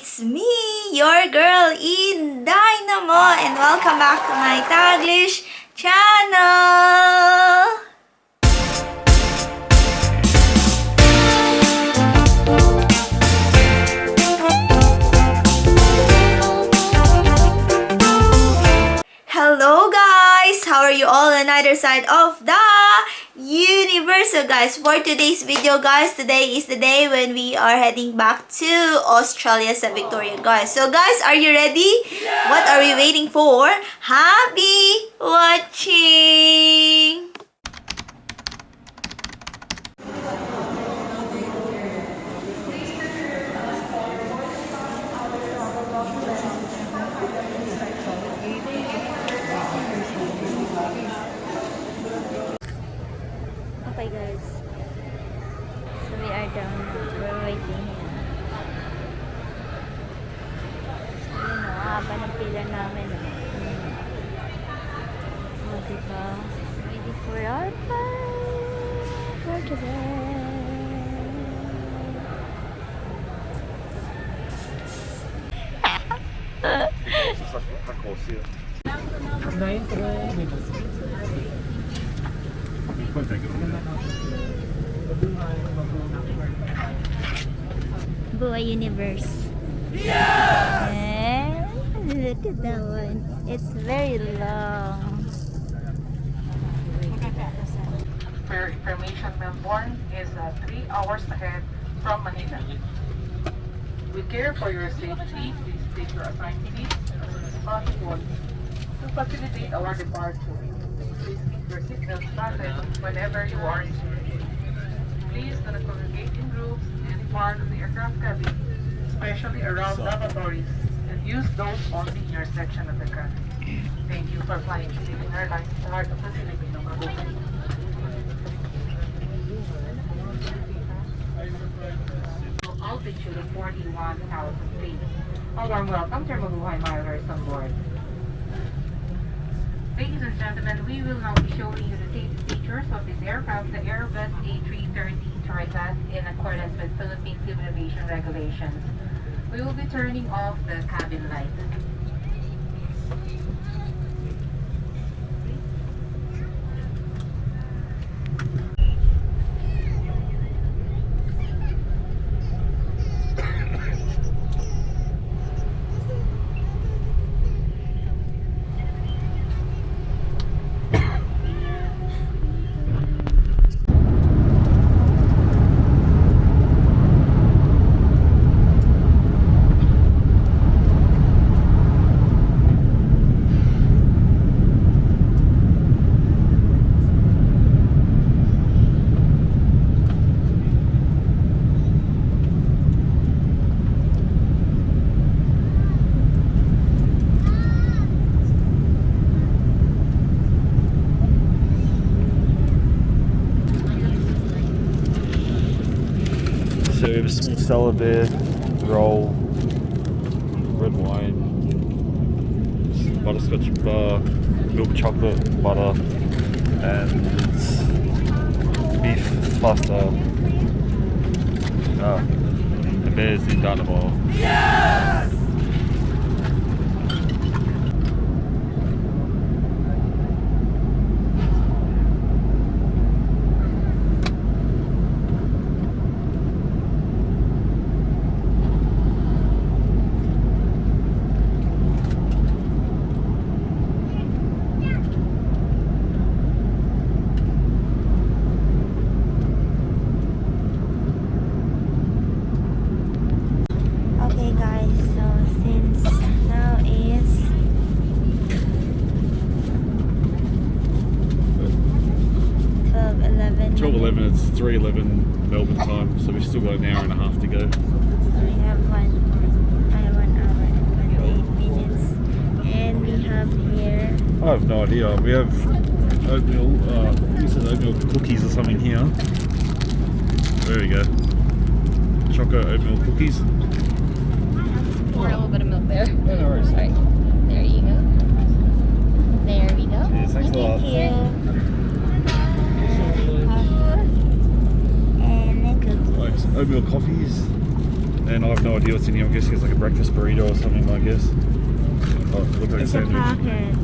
it's me, your girl InDaynaMo, and welcome back to my Taglish channel! Hello guys! How are you all on either side of the universe? So guys, for today's video guys, today is the day when we are heading back to Australia sa Victoria guys. So guys, are you ready? Yeah! What are we waiting for? Happy watching! Okay guys, so we are done. We're waiting here. So yun o, haba ng pila namin o. So diba, ready for our flight for today. Mabuhay Universe. Yeah! Look at that one. It's very long. For your information, Melbourne is 3 hours ahead from Manila. We care for your safety. Please take your assigned seat as soon as possible to facilitate our departure. Please keep your seatbelts fastened whenever you are seated. Please do not congregate in groups in any part of the aircraft cabin, especially around lavatories, and use those only in your section of the cabin. Thank you for flying Philippine Airlines, the heart of the Filipino Mabuhay. Altitude of 41,000 feet. A warm welcome to Mabuhay Milers on board. Ladies and gentlemen, we will now be showing you the safety features of this aircraft, the Airbus A330 THAILAND, in accordance with Philippine Civil Aviation regulations. We will be turning off the cabin light. So we have a small salad there, roll, red wine, butterscotch bar, milk chocolate, butter, and beef pasta. And there's InDaynaMo. Yes! Okay guys, so since now is 12:11. 12:11, it's 3:11 Melbourne time, so we've still got an hour and a half to go. So we have 1 hour and 28 minutes, and we have here. I have no idea. We have oatmeal, this is oatmeal cookies or something here. There we go. Choco oatmeal cookies. Pour a little bit of milk there. Yeah, no worries. Alright, there you go. There we go. Cheers, thanks a lot. Thank you. And a cookie. Like some oatmeal coffees. And I have no idea what's in here. I'm guessing it's like a breakfast burrito or something, I guess. Oh, it looks like a It's a sandwich. packet.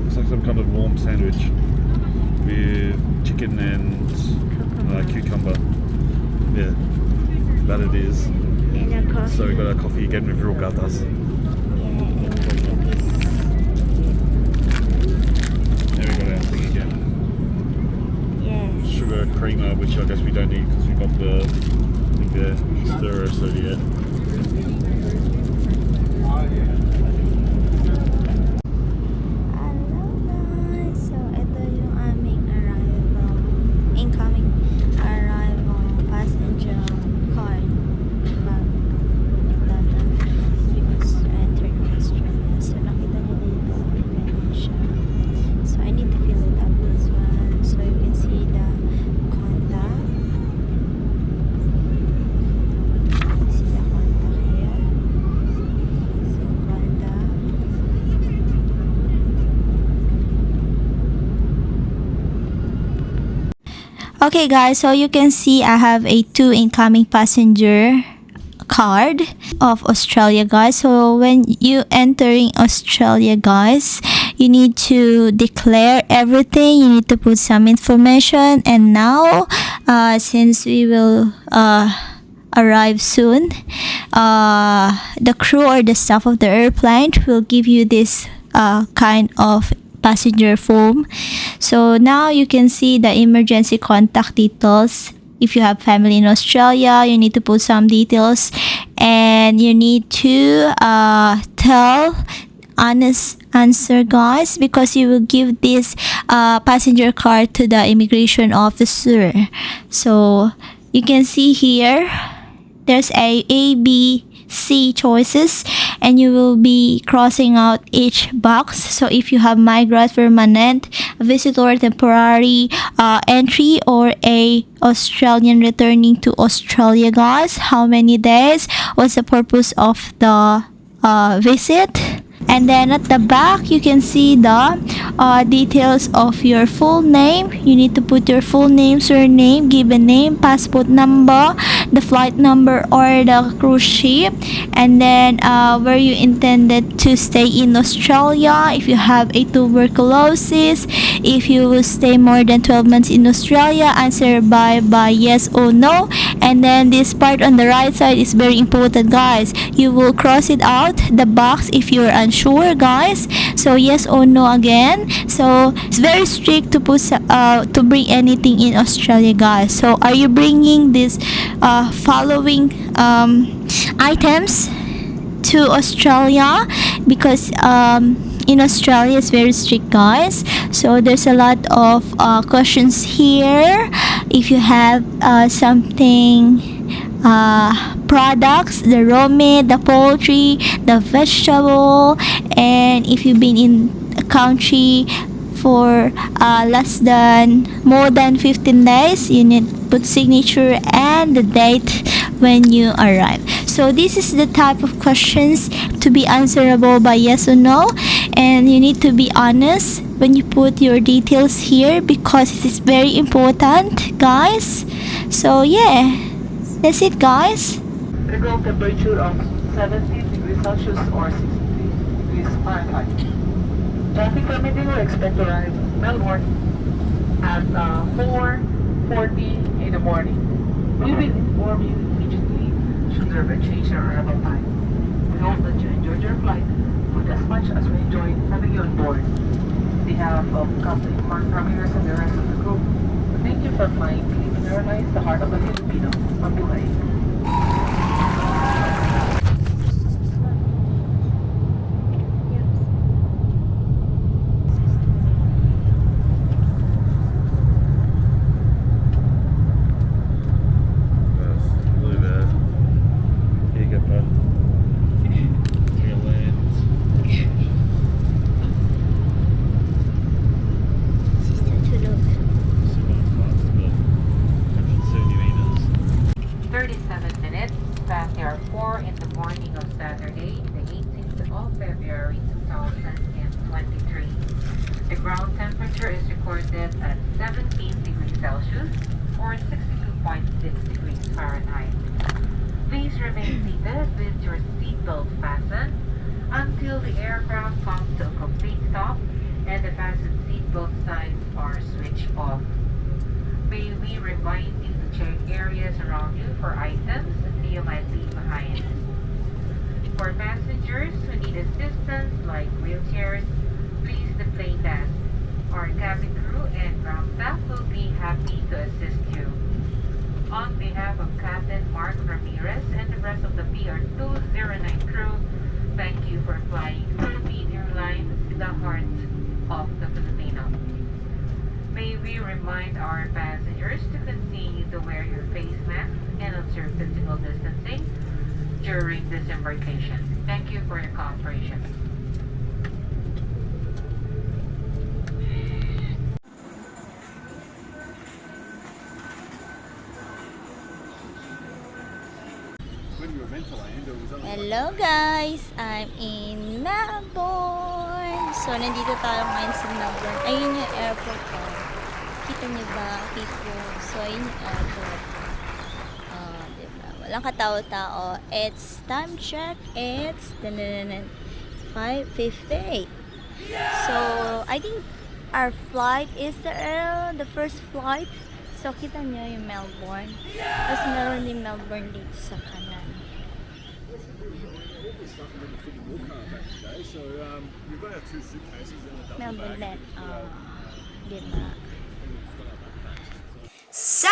It's like some kind of warm sandwich with chicken and cucumber. Yeah, that it is. And a coffee. So we got our coffee again with real gatas. There we got our thing again. Yes. Sugar creamer, which I guess we don't need because we got the stirrer, so yeah. Hello guys! So, ito yung aming arrival, incoming arrival passenger card. Bag. Ito na. Because I entered Australia. So, nakita niyo dito, Indonesia. So, I need to fill it up this one. So, you can see the contact. See the contact here. So, contact. Okay guys, so you can see I have a 2 incoming passenger card of Australia guys. So when you entering Australia guys, you need to declare everything. You need to put some information, and now since we will arrive soon, the crew or the staff of the airplane will give you this kind of passenger form. So now you can see the emergency contact details. If you have family in Australia, you need to put some details, and you need to tell honest answer guys, because you will give this passenger card to the immigration officer. So you can see here there's a B, C choices, and you will be crossing out each box. So if you have migrant, permanent, visitor, temporary entry, or a Australian returning to Australia guys, how many days, what's the purpose of the visit. And then at the back you can see the details of your full name. You need to put your full name, surname, given name, passport number, the flight number or the cruise ship, and then where you intended to stay in Australia, if you have a tuberculosis, if you will stay more than 12 months in Australia, answer by yes or no. And then this part on the right side is very important guys. You will cross it out, the box, if you're unsure guys. So yes or no again. So it's very strict to put to bring anything in Australia guys. So are you bringing this following items to Australia? Because in Australia it's very strict guys. So there's a lot of questions here. If you have something products, the raw meat, the poultry, the vegetable, and if you've been in a country for more than 15 days, you need to put signature and the date when you arrive. So this is the type of questions to be answerable by yes or no, and you need to be honest when you put your details here because it is very important guys. So yeah, that's it guys. Regular temperature of 17 degrees Celsius or 60 degrees Fahrenheit. Traffic permitting, we expect to arrive Melbourne at 4:40 in the morning. We will inform you immediately should there be a change in arrival time. We hope that you enjoyed your flight with as much as we enjoyed having you on board. On behalf of Captain Mark Ramirez and the rest of the crew, thank you for flying Philippine Airlines, the heart of the Filipino. Mabuhay. February 2023. The ground temperature is recorded at 17 degrees Celsius or 62.6 degrees Fahrenheit. seated with your seatbelt fastened until the aircraft comes to a complete stop and the fastened seatbelt signs are switched off. May we remind you to check areas around you for items you might leave behind. For passengers who need assistance like wheelchairs, please the plane desk. Our cabin crew and ground staff will be happy to assist you. On behalf of Captain Mark Ramirez and the rest of the PR209 crew, thank you for flying Philippine Airlines, the heart of the Filipino. May we remind our passengers to continue to wear your face mask and observe physical distancing during this embarkation. Thank you for your cooperation. Hello guys! I'm in Melbourne! So, nandito tayo ngayon sa Melbourne. Ayun yung airport ko. Kita niyo ba? People. So, ayun yung airport. Diba? Walang katao-tao. It's time check. It's 5:58. So, I think our flight is the first flight. So, kita niyo yung Melbourne. Tapos meron din Melbourne dito sa kanan. So we've got our 2 suitcases and a double Melbourne bag. diba? So,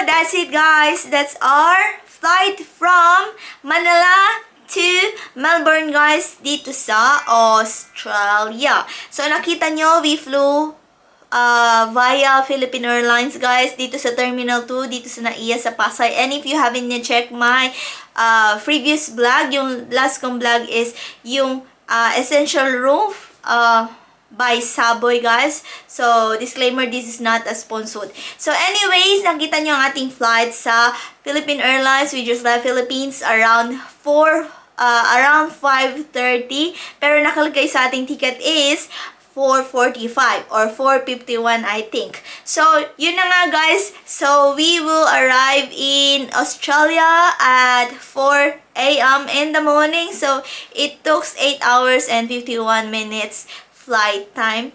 that's it guys. That's our flight from Manila to Melbourne guys, dito sa Australia. So, nakita nyo, we flew via Philippine Airlines guys, dito sa Terminal 2, dito sa NAIA sa Pasay. And if you haven't checked my previous vlog, yung last kong vlog is yung Essential Roof by Saboy guys. So, disclaimer, this is not a sponsored. So, anyways, nakita nyo ang ating flight sa Philippine Airlines. We just left Philippines around 5:30. Pero nakalagay sa ating ticket is 4:45 or 4:51 I think. So, yun na nga guys. So, we will arrive in Australia at 4 a.m. in the morning. So, it took 8 hours and 51 minutes flight time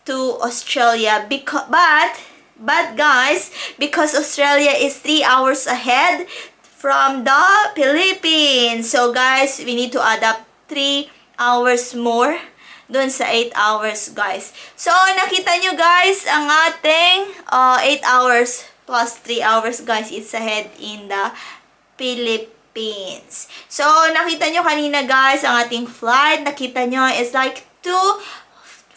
to Australia. But guys, because Australia is 3 hours ahead from the Philippines. So, guys, we need to add up 3 hours more doon sa 8 hours, guys. So, nakita nyo, guys, ang ating 8 hours plus 3 hours, guys, it's ahead in the Philippines. So, nakita nyo kanina, guys, ang ating flight. Nakita nyo, it's like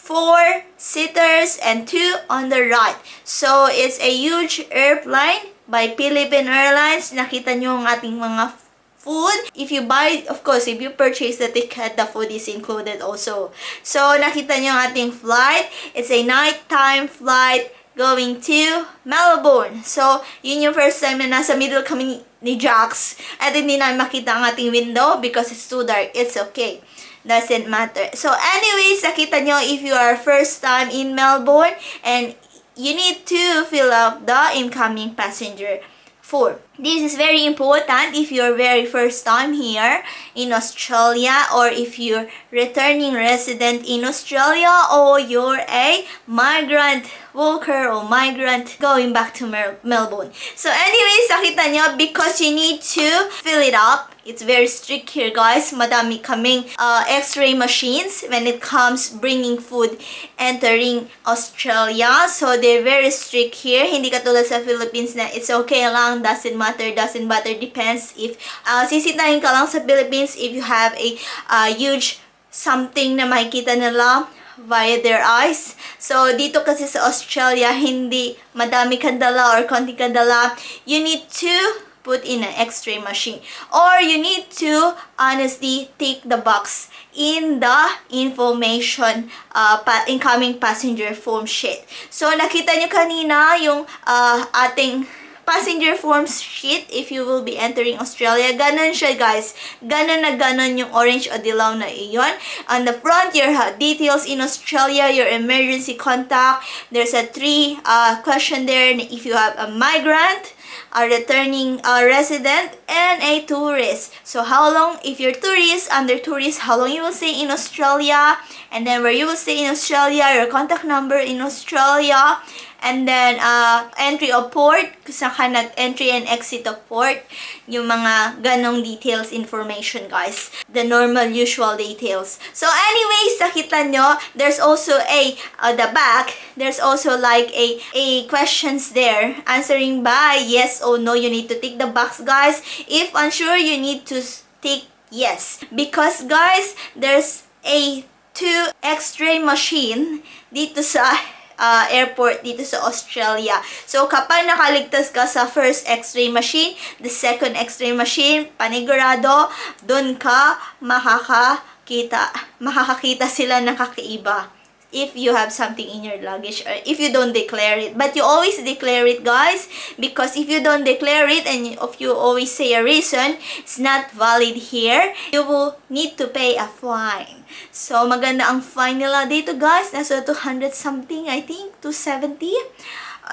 4 seaters and 2 on the right. So, it's a huge airplane by Philippine Airlines. Nakita nyo ang ating mga food. If you buy, of course, if you purchase the ticket, the food is included also. So, nakita nyo ang ating flight. It's a nighttime flight going to Melbourne. So, yun yung first time na nasa middle kami ni Jax. At hindi namin makita ang ating window because it's too dark. It's okay. Doesn't matter. So, anyways, nakita nyo if you are first time in Melbourne and you need to fill out the incoming passenger form. This is very important if you're very first time here in Australia or if you're returning resident in Australia or you're a migrant worker or migrant going back to Melbourne. So anyways, nakita nyo, because you need to fill it up. It's very strict here, guys. Madami kaming x-ray machines when it comes bringing food entering Australia. So they're very strict here. Hindi katulad sa Philippines na it's okay lang, doesn't matter, depends if sisitahin ka lang sa Philippines if you have a huge something na makikita nila via their eyes. So, dito kasi sa Australia, hindi madami kang dala or konti kang dala. You need to put in an x-ray machine. Or you need to honestly tick the box in the information incoming passenger form sheet. So, nakita nyo kanina yung ating passenger form sheet if you will be entering Australia. Ganon siya, guys. Ganon na ganon yung orange o dilaw na iyon. On the front, your details in Australia, your emergency contact. There's a 3 question there if you have a migrant, a returning resident, and a tourist. So how long, if you're tourist, under tourist, how long you will stay in Australia, and then where you will stay in Australia, your contact number in Australia, and then entry of port, kung saan ka nag-entry and exit of port, yung mga ganong details information, guys. The normal, usual details. So anyways, nakita nyo, there's also the back, there's also like a questions there, answering by yes or no. You need to tick the box, guys. If unsure, you need to tick yes. Because, guys, there's a 2 X-ray machine dito sa airport dito sa Australia. So, kapag nakaligtas ka sa first X-ray machine, the second X-ray machine, panigurado, dun ka makakakita sila ng kakaiba. If you have something in your luggage or if you don't declare it. But you always declare it, guys, because if you don't declare it and if you always say a reason, it's not valid here. You will need to pay a fine. So, maganda ang fine nila dito, guys. Nasa 200 something, I think, 270.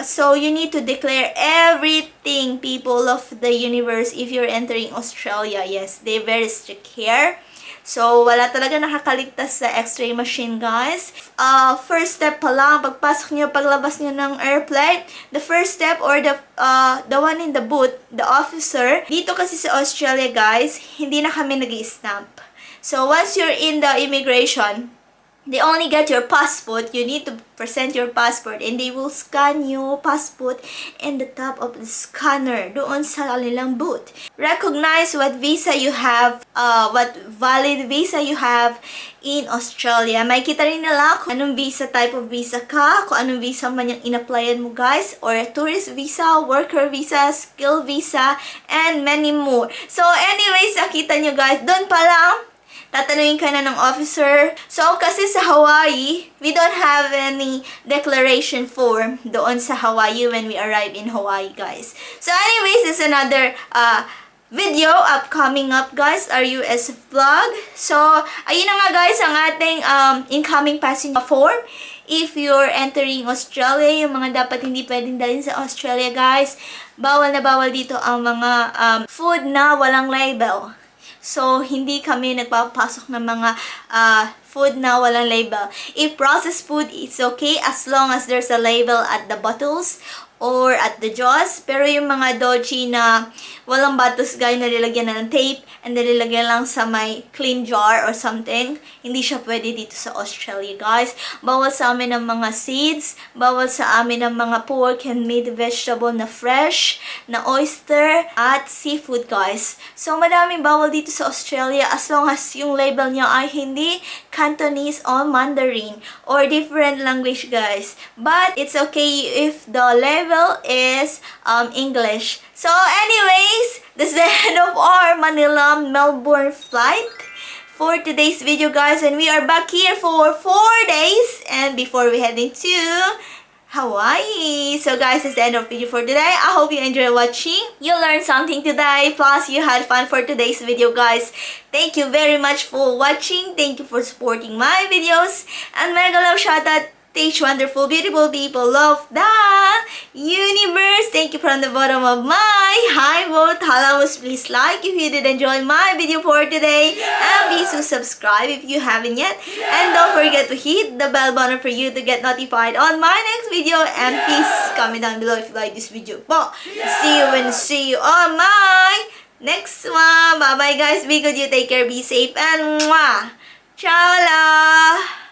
So, you need to declare everything, people of the universe, if you're entering Australia. Yes, they're very strict here. So, wala talaga nakakaligtas sa X-ray machine, guys. First step pa lang, pagpasok nyo, paglabas nyo ng airplane, the first step or the one in the booth, the officer, dito kasi sa Australia, guys, hindi na kami nag-i-stamp. So, once you're in the immigration, they only get your passport. You need to present your passport and they will scan your passport in the top of the scanner doon sa kanilang booth. Recognize what visa you have, what valid visa you have in Australia. May kita rin nila kung anong visa, type of visa ka, kung anong visa man yung in-applyan mo, guys, or tourist visa, worker visa, skill visa, and many more. So anyways, nakita nyo, guys, doon pa lang tatanungin ka na ng officer. So, kasi sa Hawaii, we don't have any declaration form doon sa Hawaii when we arrive in Hawaii, guys. So, anyways, this is another video upcoming up, guys, our US vlog. So, ayun na nga, guys, ang ating incoming passenger form. If you're entering Australia, yung mga dapat hindi pwedeng dalhin sa Australia, guys, bawal na bawal dito ang mga food na walang label. So, hindi kami nagpapasok ng mga food na walang label. If processed food, it's okay as long as there's a label at the bottles or at the jaws. Pero yung mga doji na walang batos, guys, nalilagyan na ng tape and nalilagyan lang sa may clean jar or something, hindi siya pwede dito sa Australia, guys. Bawal sa amin ng mga seeds, bawal sa amin ng mga pork and meat vegetable na fresh, na oyster, at seafood, guys. So, madaming bawal dito sa Australia as long as yung label niya ay hindi Cantonese or Mandarin or different language, guys. But, it's okay if the label is English. So, anyways, this is the end of our Manila Melbourne flight for today's video, guys. And we are back here for 4 days and before we heading to Hawaii. So, guys, this is the end of video for today. I hope you enjoyed watching. You learned something today. Plus, you had fun for today's video, guys. Thank you very much for watching. Thank you for supporting my videos. And mega love shout out to each wonderful, beautiful people of the universe. Thank you from the bottom of my heart. Halamus, please like if you did enjoy my video for today. And please do subscribe if you haven't yet. And don't forget to hit the bell button for you to get notified on my next video. And please comment down below if you like this video. See you on my next one. Bye bye, guys. Be good. You take care. Be safe. And mwah. Ciao la.